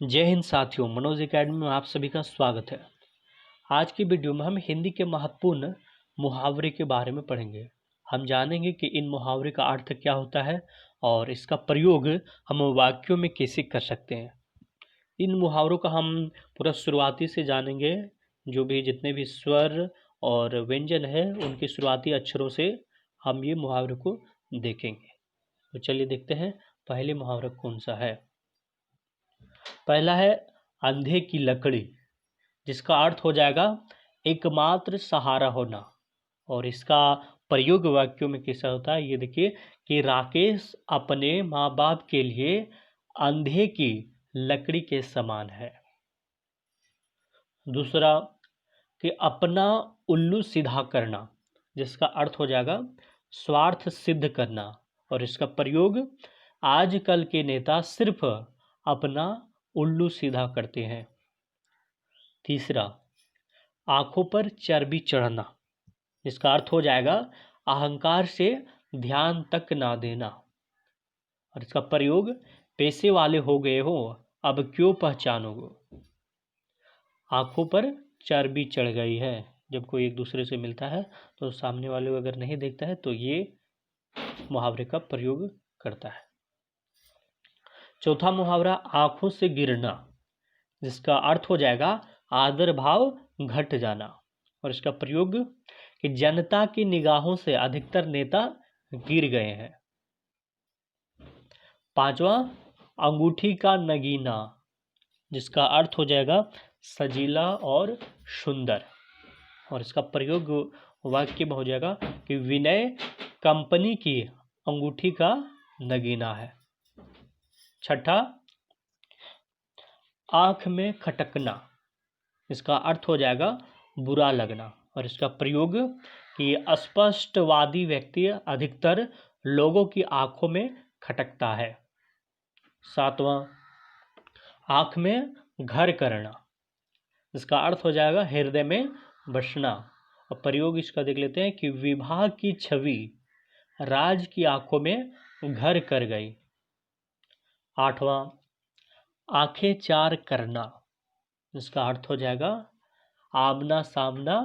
जय हिंद साथियों, मनोज एकेडमी में आप सभी का स्वागत है। आज की वीडियो में हम हिंदी के महत्वपूर्ण मुहावरे के बारे में पढ़ेंगे। हम जानेंगे कि इन मुहावरे का अर्थ क्या होता है और इसका प्रयोग हम वाक्यों में कैसे कर सकते हैं। इन मुहावरों का हम पूरा शुरुआती से जानेंगे। जो भी जितने भी स्वर और व्यंजन है उनके शुरुआती अक्षरों से हम ये मुहावरे को देखेंगे। तो चलिए देखते हैं पहले मुहावरा कौन सा है। पहला है अंधे की लकड़ी, जिसका अर्थ हो जाएगा एकमात्र सहारा होना। और इसका प्रयोग वाक्यों में कैसा होता है ये देखिए कि राकेश अपने माँ बाप के लिए अंधे की लकड़ी के समान है। दूसरा कि अपना उल्लू सीधा करना, जिसका अर्थ हो जाएगा स्वार्थ सिद्ध करना। और इसका प्रयोग आजकल के नेता सिर्फ अपना उल्लू सीधा करते हैं। तीसरा आंखों पर चर्बी चढ़ना, जिसका अर्थ हो जाएगा अहंकार से ध्यान तक ना देना। और इसका प्रयोग पैसे वाले हो गए हो अब क्यों पहचानोगे। आंखों पर चर्बी चढ़ गई है, जब कोई एक दूसरे से मिलता है तो सामने वाले को अगर नहीं देखता है तो ये मुहावरे का प्रयोग करता है। चौथा मुहावरा आंखों से गिरना, जिसका अर्थ हो जाएगा आदर भाव घट जाना। और इसका प्रयोग कि जनता की निगाहों से अधिकतर नेता गिर गए हैं। पांचवा अंगूठी का नगीना, जिसका अर्थ हो जाएगा सजीला और सुंदर। और इसका प्रयोग वाक्य में हो जाएगा कि विनय कंपनी की अंगूठी का नगीना है। छठा आंख में खटकना, इसका अर्थ हो जाएगा बुरा लगना। और इसका प्रयोग कि अस्पष्टवादी व्यक्ति अधिकतर लोगों की आंखों में खटकता है। सातवां आंख में घर करना, इसका अर्थ हो जाएगा हृदय में बसना। और प्रयोग इसका देख लेते हैं कि विवाह की छवि राज की आंखों में घर कर गई। आठवां आंखें चार करना, इसका अर्थ हो जाएगा आमना सामना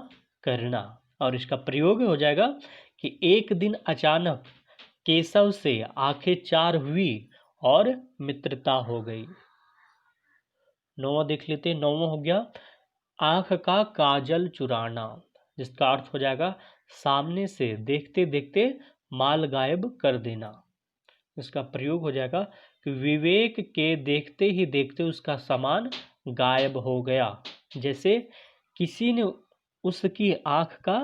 करना। और इसका प्रयोग हो जाएगा कि एक दिन अचानक केशव से आंखें चार हुई और मित्रता हो गई। नौवां देख लेते हैं। नौवां हो गया आंख का काजल चुराना, जिसका अर्थ हो जाएगा सामने से देखते देखते माल गायब कर देना। इसका प्रयोग हो जाएगा कि विवेक के देखते ही देखते उसका सामान गायब हो गया, जैसे किसी ने उसकी आंख का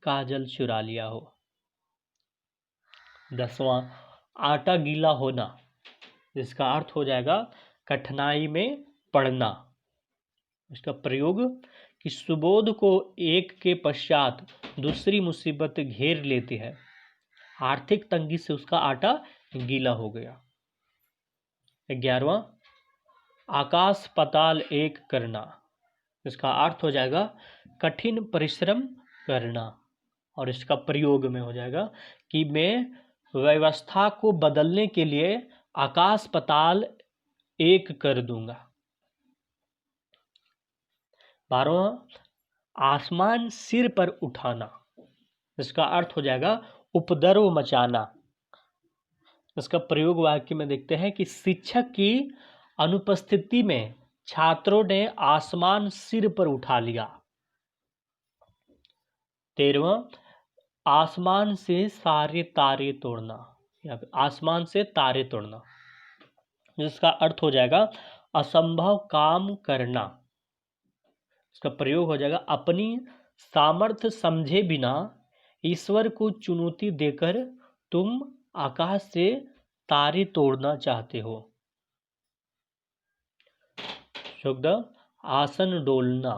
काजल चुरा लिया हो। 10वां आटा गीला होना, जिसका अर्थ हो जाएगा कठिनाई में पड़ना। इसका प्रयोग कि सुबोध को एक के पश्चात दूसरी मुसीबत घेर लेती है, आर्थिक तंगी से उसका आटा गीला हो गया। 11वां आकाश पाताल एक करना, इसका अर्थ हो जाएगा कठिन परिश्रम करना। और इसका प्रयोग में हो जाएगा कि मैं व्यवस्था को बदलने के लिए आकाश पाताल एक कर दूंगा। 12वां आसमान सिर पर उठाना, इसका अर्थ हो जाएगा उपद्रव मचाना। इसका प्रयोग वाक्य में देखते हैं कि शिक्षक की अनुपस्थिति में छात्रों ने आसमान सिर पर उठा लिया। 13वां आसमान से सारे तारे तोड़ना, या फिर आसमान से तारे तोड़ना, जिसका अर्थ हो जाएगा असंभव काम करना। इसका प्रयोग हो जाएगा अपनी सामर्थ्य समझे बिना ईश्वर को चुनौती देकर तुम आकाश से तारे तोड़ना चाहते हो। 14 आसन डोलना,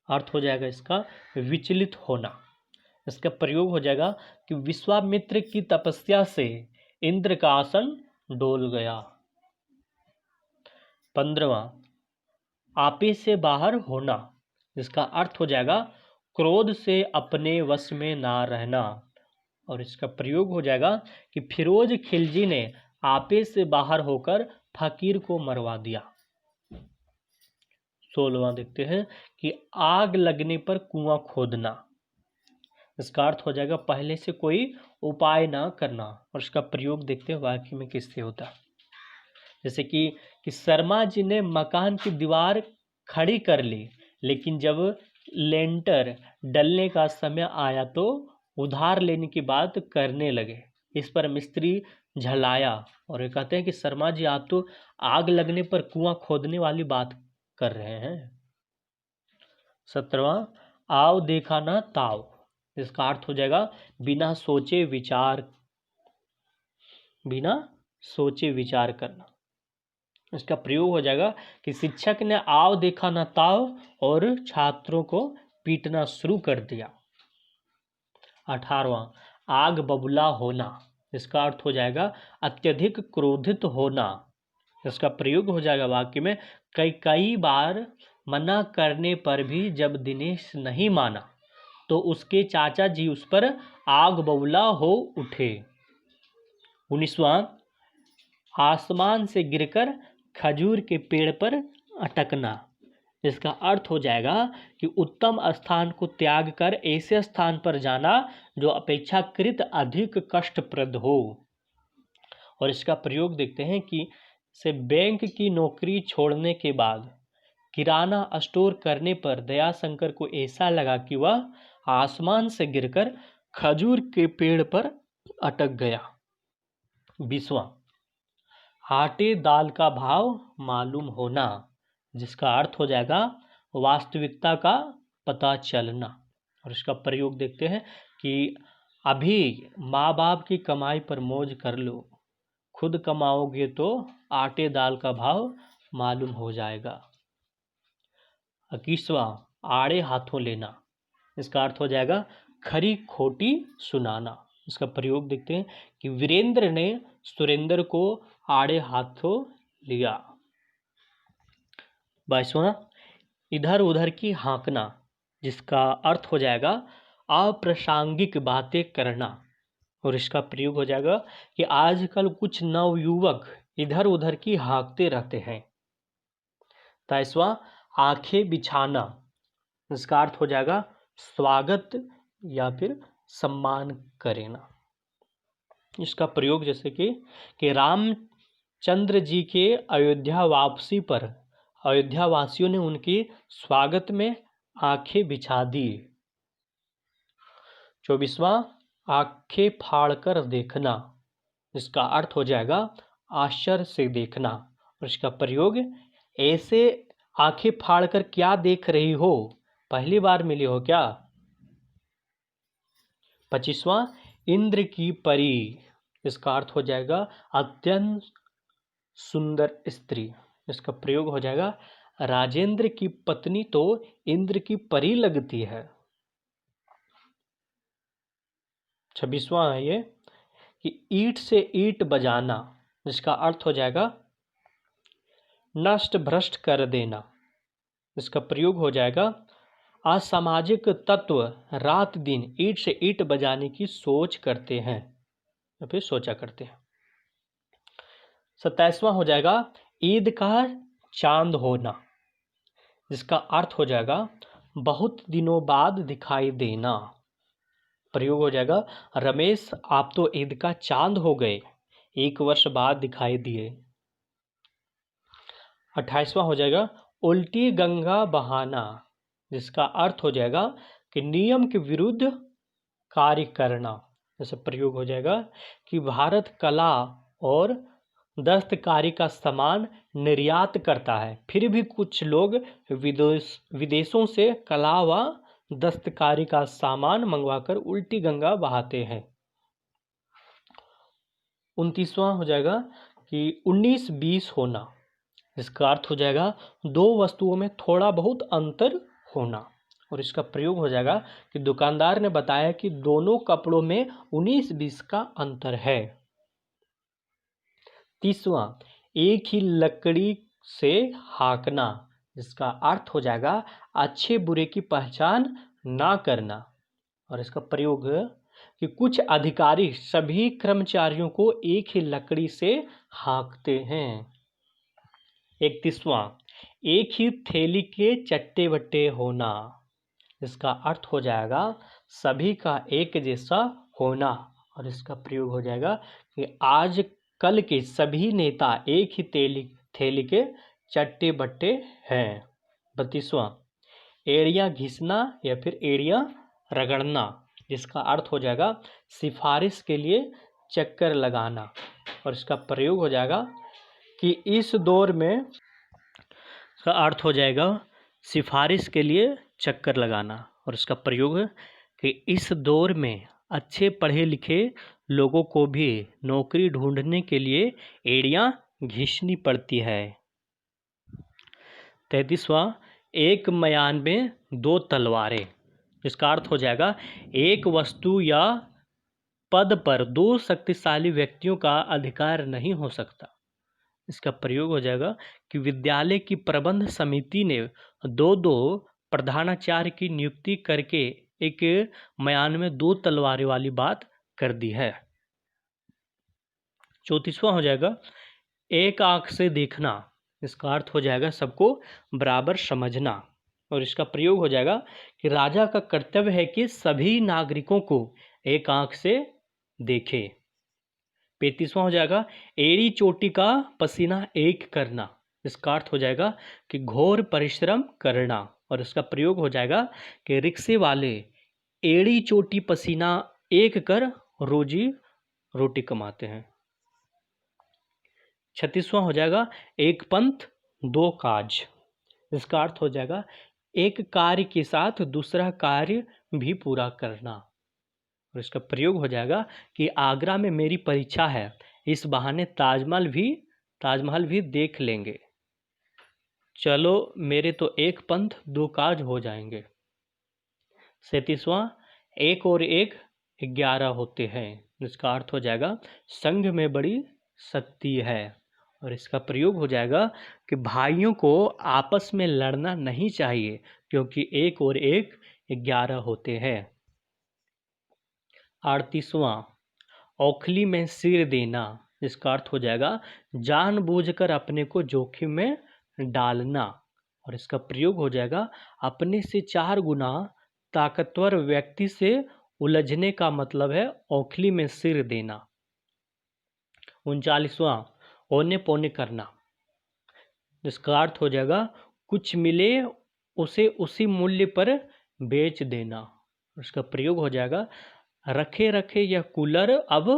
अर्थ हो जाएगा इसका विचलित होना। इसका प्रयोग हो जाएगा कि विश्वामित्र की तपस्या से इंद्र का आसन डोल गया। 15वां आपे से बाहर होना, जिसका अर्थ हो जाएगा क्रोध से अपने वश में ना रहना। और इसका प्रयोग हो जाएगा कि फिरोज खिलजी ने आपे से बाहर होकर फकीर को मरवा दिया। 16वां देखते हैं कि आग लगने पर कुआं खोदना। इसका अर्थ हो जाएगा पहले से कोई उपाय ना करना। और इसका प्रयोग देखते हैं वाक्य में किससे होता है। जैसे कि शर्मा जी ने मकान की दीवार खड़ी कर ली, लेकिन जब लेंटर डलने का समय आया तो उधार लेने की बात करने लगे। इस पर मिस्त्री झलाया और ये कहते हैं कि शर्मा जी आप तो आग लगने पर कुआं खोदने वाली बात कर रहे हैं। 17वां आव देखा ना ताव। इसका अर्थ हो जाएगा बिना सोचे विचार करना। इसका प्रयोग हो जाएगा कि शिक्षक ने आव देखा ना ताव और छात्रों को पीटना शुरू कर दिया। 18वां आग बबूला होना। इसका अर्थ हो जाएगा अत्यधिक क्रोधित होना। इसका प्रयोग हो जाएगा वाक्य में कई बार मना करने पर भी जब दिनेश नहीं माना तो उसके चाचा जी उस पर आग बबूला हो उठे। 19वां आसमान से गिरकर खजूर के पेड़ पर अटकना। इसका अर्थ हो जाएगा कि उत्तम स्थान को त्याग कर ऐसे स्थान पर जाना जो अपेक्षाकृत अधिक कष्टप्रद हो। और इसका प्रयोग देखते हैं कि से बैंक की नौकरी छोड़ने के बाद किराना स्टोर करने पर दयाशंकर को ऐसा लगा कि वह आसमान से गिरकर खजूर के पेड़ पर अटक गया। 20वां आटे दाल का भाव मालूम होना। जिसका अर्थ हो जाएगा वास्तविकता का पता चलना। और इसका प्रयोग देखते हैं कि अभी माँ बाप की कमाई पर मौज कर लो, खुद कमाओगे तो आटे दाल का भाव मालूम हो जाएगा। 21वां आड़े हाथों लेना। इसका अर्थ हो जाएगा खरी खोटी सुनाना। इसका प्रयोग देखते हैं कि वीरेंद्र ने सुरेंद्र को आड़े हाथों लिया। 22वां इधर उधर की हाँकना। जिसका अर्थ हो जाएगा अप्रासंगिक बातें करना। और इसका प्रयोग हो जाएगा कि आजकल कुछ नवयुवक इधर उधर की हाँकते रहते हैं। 23वां आंखें बिछाना। इसका अर्थ हो जाएगा स्वागत या फिर सम्मान करना। इसका प्रयोग जैसे कि रामचंद्र जी के अयोध्या वापसी पर अयोध्या वासियों ने उनके स्वागत में आंखें बिछा दी। 24वां आंखें फाड़कर देखना। इसका अर्थ हो जाएगा आश्चर्य से देखना। और इसका प्रयोग ऐसे आंखें फाड़कर क्या देख रही हो, पहली बार मिली हो क्या। 25वां इंद्र की परी। इसका अर्थ हो जाएगा अत्यंत सुंदर स्त्री। इसका प्रयोग हो जाएगा राजेंद्र की पत्नी तो इंद्र की परी लगती है। 26वां है ये कि ईंट से ईंट बजाना। जिसका अर्थ हो जाएगा नष्ट भ्रष्ट कर देना। इसका प्रयोग हो जाएगा असामाजिक तत्व रात दिन ईंट से ईंट बजाने की सोच करते हैं या फिर सोचा करते हैं। 27वां हो जाएगा ईद का चांद होना। जिसका अर्थ हो जाएगा बहुत दिनों बाद दिखाई देना। प्रयोग हो जाएगा रमेश आप तो ईद का चांद हो गए, 1 वर्ष बाद दिखाई दिए। 28वां हो जाएगा उल्टी गंगा बहाना। जिसका अर्थ हो जाएगा कि नियम के विरुद्ध कार्य करना। जैसे प्रयोग हो जाएगा कि भारत कला और दस्तकारी का सामान निर्यात करता है, फिर भी कुछ लोग विदेशों से कला व दस्तकारी का सामान मंगवाकर उल्टी गंगा बहाते हैं। 29वां हो जाएगा कि 19-20 होना। इसका अर्थ हो जाएगा दो वस्तुओं में थोड़ा बहुत अंतर होना। और इसका प्रयोग हो जाएगा कि दुकानदार ने बताया कि दोनों कपड़ों में 19-20 का अंतर है। 30वां एक ही लकड़ी से हाँकना। जिसका अर्थ हो जाएगा अच्छे बुरे की पहचान ना करना। और इसका प्रयोग कि कुछ अधिकारी सभी कर्मचारियों को एक ही लकड़ी से हाँकते हैं। 31वां एक ही थैली के चट्टे बट्टे होना। इसका अर्थ हो जाएगा सभी का एक जैसा होना। और इसका प्रयोग हो जाएगा कि आज कल के सभी नेता एक ही थैली के चट्टे बट्टे हैं। 32वां, एड़ियाँ घिसना या फिर एड़ियाँ रगड़ना, जिसका अर्थ हो जाएगा सिफारिश के लिए चक्कर लगाना। और इसका प्रयोग हो जाएगा कि इस दौर में, इसका अर्थ हो जाएगा सिफारिश के लिए चक्कर लगाना। और इसका प्रयोग है कि इस दौर में अच्छे पढ़े लिखे लोगों को भी नौकरी ढूंढने के लिए एड़ियाँ घिसनी पड़ती है। 33वां, एक म्यान में दो तलवारें, इसका अर्थ हो जाएगा एक वस्तु या पद पर दो शक्तिशाली व्यक्तियों का अधिकार नहीं हो सकता। इसका प्रयोग हो जाएगा कि विद्यालय की प्रबंध समिति ने दो दो प्रधानाचार्य की नियुक्ति करके एक म्यान में दो तलवारें वाली बात कर दी है। 34वां हो जाएगा एक आंख से देखना, इसका अर्थ हो जाएगा सबको बराबर समझना। और इसका प्रयोग हो जाएगा कि राजा का कर्तव्य है कि सभी नागरिकों को एक आंख से देखे। 35वां हो जाएगा एड़ी चोटी का पसीना एक करना, इसका अर्थ हो जाएगा कि घोर परिश्रम करना। और इसका प्रयोग हो जाएगा कि रिक्शे वाले एड़ी चोटी पसीना एक कर रोजी रोटी कमाते हैं। 36वां हो जाएगा एक पंथ दो काज, इसका अर्थ हो जाएगा एक कार्य के साथ दूसरा कार्य भी पूरा करना। और इसका प्रयोग हो जाएगा कि आगरा में मेरी परीक्षा है, इस बहाने ताजमहल भी देख लेंगे। चलो मेरे तो एक पंथ दो काज हो जाएंगे। 37वां एक और एक 11 होते हैं, इसका अर्थ हो जाएगा संघ में बड़ी शक्ति है। और इसका प्रयोग हो जाएगा कि भाइयों को आपस में लड़ना नहीं चाहिए क्योंकि एक और एक 11 होते हैं। 38वां औखली में सिर देना, इसका अर्थ हो जाएगा जानबूझकर अपने को जोखिम में डालना। और इसका प्रयोग हो जाएगा अपने से 4 गुना ताकतवर व्यक्ति से उलझने का मतलब है औखली में सिर देना। 39वां औने पौने करना, इसका अर्थ हो जाएगा कुछ मिले उसे उसी मूल्य पर बेच देना। इसका प्रयोग हो जाएगा रखे रखे यह कूलर अब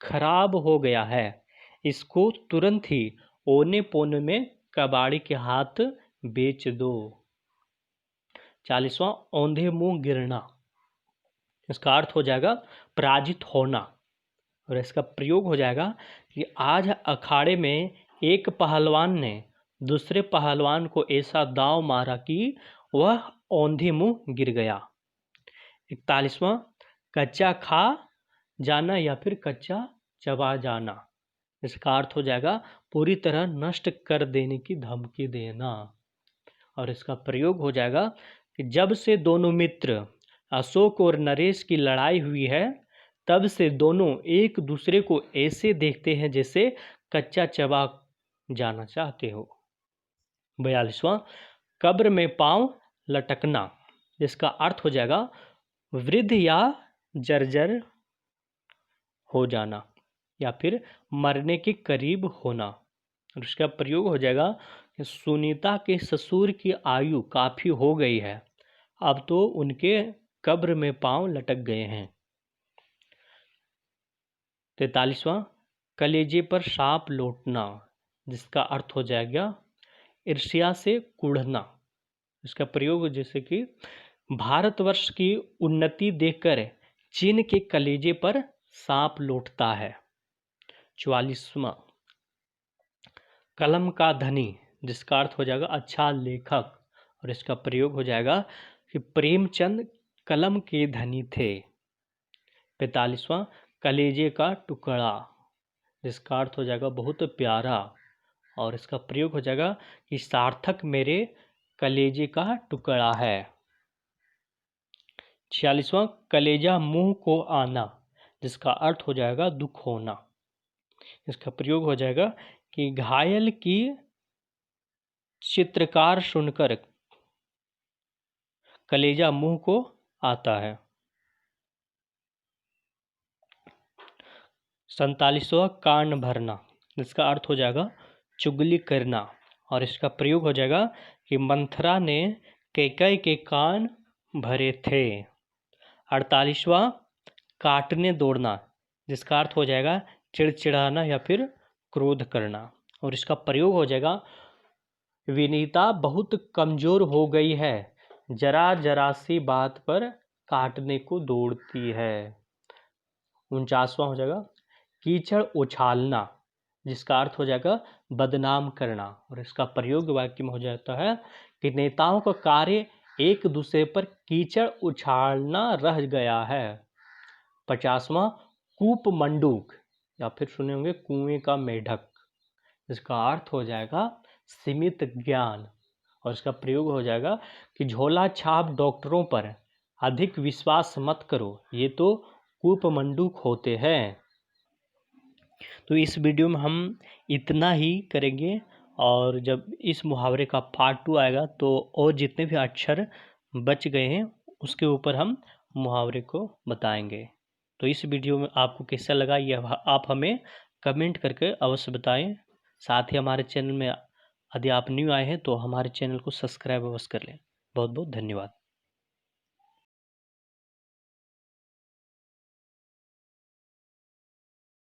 खराब हो गया है, इसको तुरंत ही औने पौने में कबाड़ी के हाथ बेच दो। 40वां औंधे मुंह गिरना, इसका अर्थ हो जाएगा पराजित होना। और इसका प्रयोग हो जाएगा कि आज अखाड़े में एक पहलवान ने दूसरे पहलवान को ऐसा दांव मारा कि वह औंधे मुंह गिर गया। 41वां कच्चा खा जाना या फिर कच्चा चबा जाना, इसका अर्थ हो जाएगा पूरी तरह नष्ट कर देने की धमकी देना। और इसका प्रयोग हो जाएगा कि जब से दोनों मित्र अशोक और नरेश की लड़ाई हुई है तब से दोनों एक दूसरे को ऐसे देखते हैं जैसे कच्चा चबा जाना चाहते हो। 42वां कब्र में पांव लटकना, जिसका अर्थ हो जाएगा वृद्ध या जर्जर हो जाना या फिर मरने के करीब होना। और उसका प्रयोग हो जाएगा कि सुनीता के ससुर की आयु काफ़ी हो गई है, अब तो उनके कब्र में पांव लटक गए हैं। 43वां कलेजे पर सांप लौटना, जिसका अर्थ हो जाएगा ईर्ष्या से कुढ़ना। इसका प्रयोग जैसे कि भारतवर्ष की उन्नति देखकर चीन के कलेजे पर सांप लौटता है। 44वां कलम का धनी, जिसका अर्थ हो जाएगा अच्छा लेखक। और इसका प्रयोग हो जाएगा कि प्रेमचंद कलम के धनी थे। 45वां कलेजे का टुकड़ा, जिसका अर्थ हो जाएगा बहुत प्यारा। और इसका प्रयोग हो जाएगा कि सार्थक मेरे कलेजे का टुकड़ा है। 46वां कलेजा मुंह को आना, जिसका अर्थ हो जाएगा दुख होना। इसका प्रयोग हो जाएगा कि घायल की चित्रकार सुनकर कलेजा मुंह को आता है। 47वां कान भरना, इसका अर्थ हो जाएगा चुगली करना, और इसका प्रयोग हो जाएगा कि मंथरा ने कैकेयी के कान भरे थे। 48वां काटने दौड़ना, जिसका अर्थ हो जाएगा चिड़चिड़ाना या फिर क्रोध करना, और इसका प्रयोग हो जाएगा विनीता बहुत कमजोर हो गई है, जरा जरा सी बात पर काटने को दौड़ती है। 49वां हो जाएगा कीचड़ उछालना, जिसका अर्थ हो जाएगा बदनाम करना, और इसका प्रयोग वाक्य में हो जाता है कि नेताओं का कार्य एक दूसरे पर कीचड़ उछालना रह गया है। 50वां कूप मंडूक, या फिर सुने होंगे कुएं का मेढक, इसका अर्थ हो जाएगा सीमित ज्ञान, और इसका प्रयोग हो जाएगा कि झोला छाप डॉक्टरों पर अधिक विश्वास मत करो, ये तो कूप मंडूक होते हैं। तो इस वीडियो में हम इतना ही करेंगे, और जब इस मुहावरे का पार्ट 2 आएगा तो और जितने भी अक्षर बच गए हैं उसके ऊपर हम मुहावरे को बताएंगे। तो इस वीडियो में आपको कैसा लगा यह आप हमें कमेंट करके अवश्य बताएं। साथ ही हमारे चैनल में यदि आप न्यू आए हैं तो हमारे चैनल को सब्सक्राइब अवश्य कर लें। बहुत बहुत धन्यवाद।